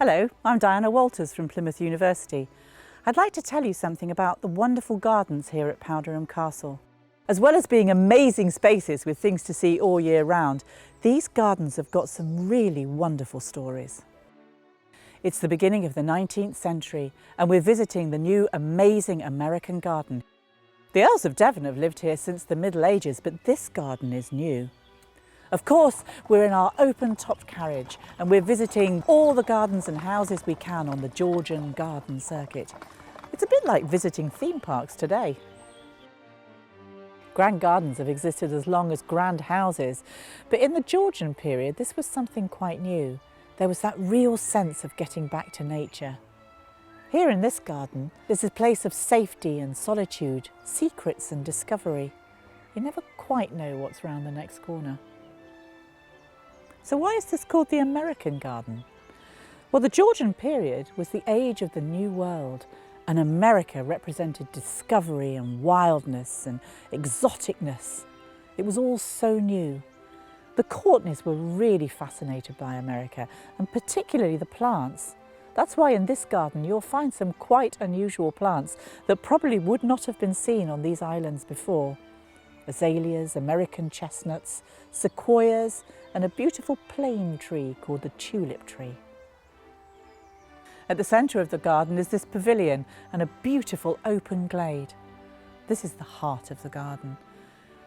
Hello, I'm Diana Walters from Plymouth University. I'd like to tell you something about the wonderful gardens here at Powderham Castle. As well as being amazing spaces with things to see all year round, these gardens have got some really wonderful stories. It's the beginning of the 19th century and we're visiting the new amazing American garden. The Earls of Devon have lived here since the Middle Ages, but this garden is new. Of course, we're in our open-topped carriage and we're visiting all the gardens and houses we can on the Georgian garden circuit. It's a bit like visiting theme parks today. Grand gardens have existed as long as grand houses, but in the Georgian period this was something quite new. There was that real sense of getting back to nature. Here in this garden, there's a place of safety and solitude, secrets and discovery. You never quite know what's round the next corner. So why is this called the American garden? Well, the Georgian period was the age of the New World, and America represented discovery and wildness and exoticness. It was all so new. The Courtenays were really fascinated by America, and particularly the plants. That's why in this garden you'll find some quite unusual plants that probably would not have been seen on these islands before. Azaleas, American chestnuts, sequoias, and a beautiful plane tree called the tulip tree. At the centre of the garden is this pavilion and a beautiful open glade. This is the heart of the garden.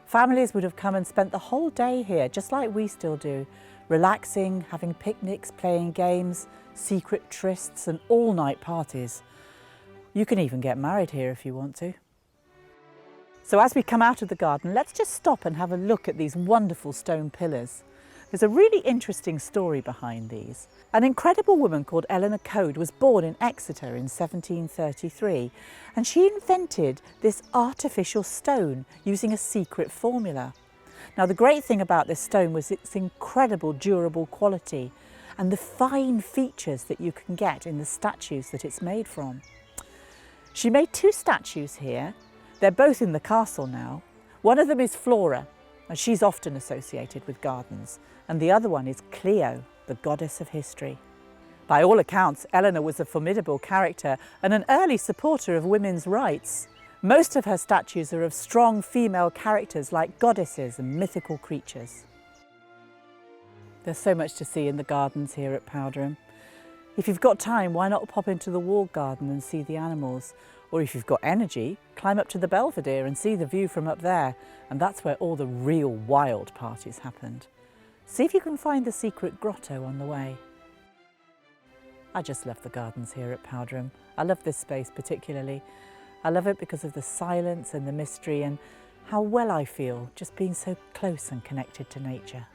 Families would have come and spent the whole day here, just like we still do, relaxing, having picnics, playing games, secret trysts and all-night parties. You can even get married here if you want to. So as we come out of the garden, let's just stop and have a look at these wonderful stone pillars. There's a really interesting story behind these. An incredible woman called Eleanor Coade was born in Exeter in 1733, and she invented this artificial stone using a secret formula. Now, the great thing about this stone was its incredible durable quality and the fine features that you can get in the statues that it's made from. She made two statues here. They're both in the castle now. One of them is Flora, and she's often associated with gardens, and the other one is Clio, the goddess of history. By all accounts, Eleanor was a formidable character and an early supporter of women's rights. Most of her statues are of strong female characters like goddesses and mythical creatures. There's so much to see in the gardens here at Powderham. If you've got time, why not pop into the walled garden and see the animals? Or if you've got energy, climb up to the Belvedere and see the view from up there, and that's where all the real wild parties happened. See if you can find the secret grotto on the way. I just love the gardens here at Powderham. I love this space particularly. I love it because of the silence and the mystery and how well I feel just being so close and connected to nature.